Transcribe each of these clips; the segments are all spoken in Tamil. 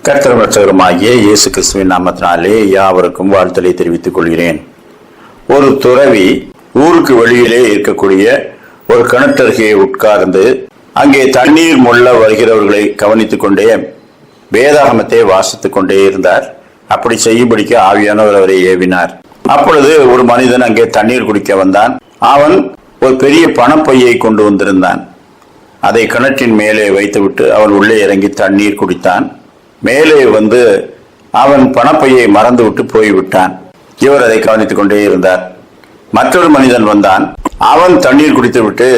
கர்த்தரும் இரட்சகருமாகிய இயேசு கிறிஸ்துவின் நாமத்தினாலே யாவருக்கும் வாழ்த்தலை தெரிவித்துக் கொள்கிறேன். ஒரு துறவி ஊருக்கு வெளியிலே இருக்கக்கூடிய ஒரு கிணற்றருகே உட்கார்ந்து அங்கே தண்ணீர் மொள்ள வருகிறவர்களை கவனித்துக் கொண்டே வேதாகமத்தை வாசித்துக் கொண்டே இருந்தார். அப்படி செய்யும்படிக்கு ஆவியானவர் அவரை ஏவினார். அப்பொழுது ஒரு மனிதன் அங்கே தண்ணீர் குடிக்க வந்தான். அவன் ஒரு பெரிய பணப்பையை கொண்டு வந்திருந்தான். அதை கிணற்றின் மேலே வைத்துவிட்டு அவன் உள்ளே இறங்கி தண்ணீர் குடித்தான். மேலே வந்து அவன் பணப்பையை மறந்து விட்டு போய்விட்டான். இவர் அதை கவனித்துக் கொண்டே இருந்தார். மற்றொரு மனிதன் வந்தான். அவன் தண்ணீர் குடித்துவிட்டு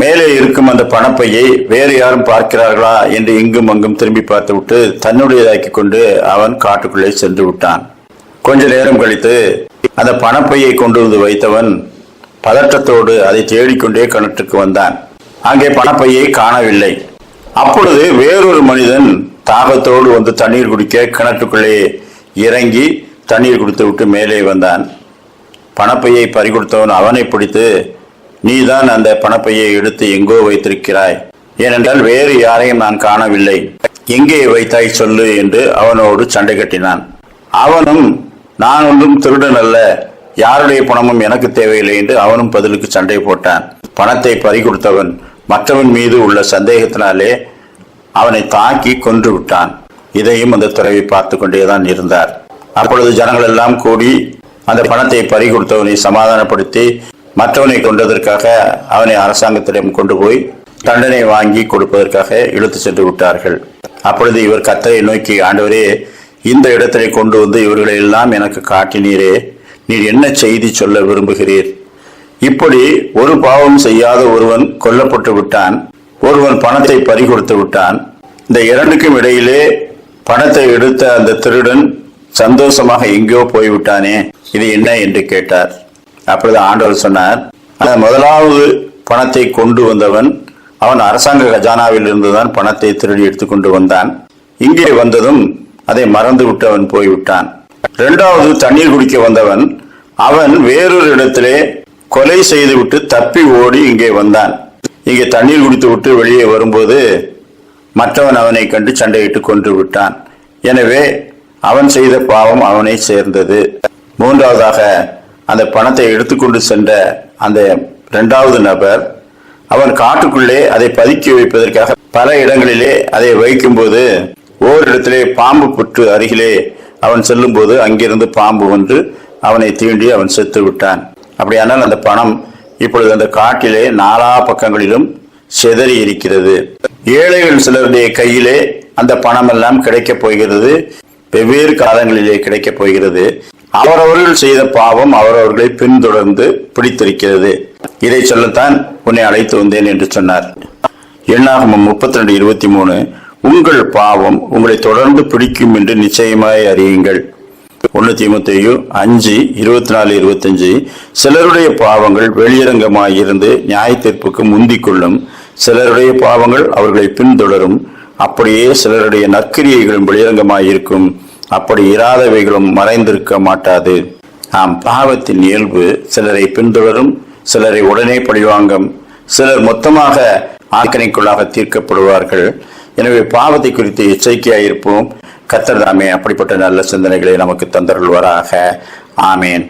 மேலே இருக்கும் அந்த பணப்பையை வேறு யாரும் பார்க்கிறார்களா என்று இங்கும் அங்கும் திரும்பி பார்த்து விட்டு தன்னுடையதாக்கி கொண்டு அவன் காட்டுக்குள்ளே சென்று விட்டான். கொஞ்ச நேரம் கழித்து அந்த பணப்பையை கொண்டு வந்து வைத்தவன் பதற்றத்தோடு அதை தேடிக்கொண்டே கிணற்றுக்கு வந்தான். அங்கே பணப்பையை காணவில்லை. அப்பொழுது வேறொரு மனிதன் தாகத்தோடு வந்து தண்ணீர் குடிக்க கிணற்றுக்குள்ளே இறங்கி தண்ணீர் குடித்து விட்டு மேலே வந்தான். பணப்பையை பறிகொடுத்தவன் அவனை பிடித்து, நீதான் அந்த பணப்பையை எடுத்து எங்கோ வைத்திருக்கிறாய், ஏனென்றால் வேறு யாரையும் நான் காணவில்லை, எங்கே வைத்தாய் சொல்லு என்று அவனோடு சண்டை கட்டினான். அவனும், நான் ஒன்றும் திருடன் அல்ல, யாருடைய பணமும் எனக்கு தேவையில்லை என்று அவனும் பதிலுக்கு சண்டை போட்டான். பணத்தை பறிகொடுத்தவன் மற்றவன் மீது உள்ள சந்தேகத்தினாலே அவனை தாக்கி கொன்று விட்டான். இதையும் அந்த துறவி பார்த்து கொண்டேதான் இருந்தார். அப்பொழுது ஜனங்கள் எல்லாம் கூடி அந்த பணத்தை பறிகொடுத்தவனை சமாதானப்படுத்தி மற்றவனை கொண்டதற்காக அவனை அரசாங்கத்திடம் கொண்டு போய் தண்டனை வாங்கி கொடுப்பதற்காக இழுத்து சென்று விட்டார்கள். அப்பொழுது இவர் கர்த்தரை நோக்கி, ஆண்டவரே, இந்த இடத்திலே கொண்டு வந்து இவர்களை எல்லாம் எனக்கு காட்டினீரே, நீர் என்ன செய்தி சொல்ல விரும்புகிறீர்? இப்படி ஒரு பாவம் செய்யாத ஒருவன் கொல்லப்பட்டு விட்டான், ஒருவன் பணத்தை பறிகொடுத்து விட்டான். இந்த இரண்டுக்கும் இடையிலே பணத்தை எடுத்த அந்த திருடன் சந்தோஷமாக எங்கேயோ போய்விட்டானே, இது என்ன என்று கேட்டார். அப்பொழுது ஆண்டவர் சொன்னார், அந்த முதலாவது பணத்தை கொண்டு வந்தவன் அவன் அரசாங்க கஜானாவில் இருந்துதான் பணத்தை திருடி எடுத்துக்கொண்டு வந்தான். இங்கே வந்ததும் அதை மறந்து விட்டு அவன் போய்விட்டான். இரண்டாவது தண்ணீர் குடிக்க வந்தவன் அவன் வேறொரு இடத்திலே கொலை செய்துவிட்டு தப்பி ஓடி இங்கே வந்தான். இங்கே தண்ணீர் குடித்து விட்டு வெளியே வரும்போது மற்றவன் அவனை கண்டு சண்டையிட்டு கொன்று விட்டான். எனவே அவன் செய்த பாவம் அவனை சேர்ந்தது. மூன்றாவதாக அந்த பணத்தை எடுத்துக்கொண்டு சென்ற அந்த இரண்டாவது நபர் அவன் காட்டுக்குள்ளே அதை பதுக்கி வைப்பதற்காக பல இடங்களிலே அதை வைக்கும்போது ஓரிடத்திலே பாம்பு புற்று அருகிலே அவன் செல்லும் போது அங்கிருந்து பாம்பு வந்து அவனை தீண்டி அவன் செத்து விட்டான். அப்படியானால் அந்த பணம் இப்பொழுது அந்த காட்டிலே நாலா பக்கங்களிலும் செதறி இருக்கிறது. ஏழைகள் சிலருடைய கையிலே அந்த பணம் எல்லாம் கிடைக்கப் போகிறது, வெவ்வேறு காலங்களிலே கிடைக்கப் போகிறது. அவரவர்கள் செய்த பாவம் அவரவர்களை பின்தொடர்ந்து பிடித்திருக்கிறது. இதை சொல்லத்தான் உன்னை அழைத்து வந்தேன் என்று சொன்னார். எண்ணாகமம் 32:23, உங்கள் பாவம் உங்களை தொடர்ந்து பிடிக்கும் என்று நிச்சயமாய் அறியுங்கள். 1 தீமோத்தேயு 5:24-25, சிலருடைய பாவங்கள் வெளியரங்கமாயிருந்து நியாய தீர்ப்புக்கு முந்திக் கொள்ளும், சிலருடைய பாவங்கள் அவர்களை பின்தொடரும், அப்படியே சிலருடைய நற்கிரியைகளும் வெளியரங்கமாயிருக்கும், அப்படி இராதவைகளும் மறைந்திருக்க மாட்டாது. பாவத்தின் இயல்பு சிலரை பின்தொடரும், சிலரை உடனே பழிவாங்கும், சிலர் மொத்தமாக ஆக்கினைக்குள்ளாக தீர்க்கப்படுவார்கள். எனவே பாவத்தை குறித்து எச்சரிக்கையாயிருப்போம். கர்த்தர் தாமே அப்படிப்பட்ட நல்ல சிந்தனைகளை நமக்கு தந்தருள்வாராக. ஆமேன்.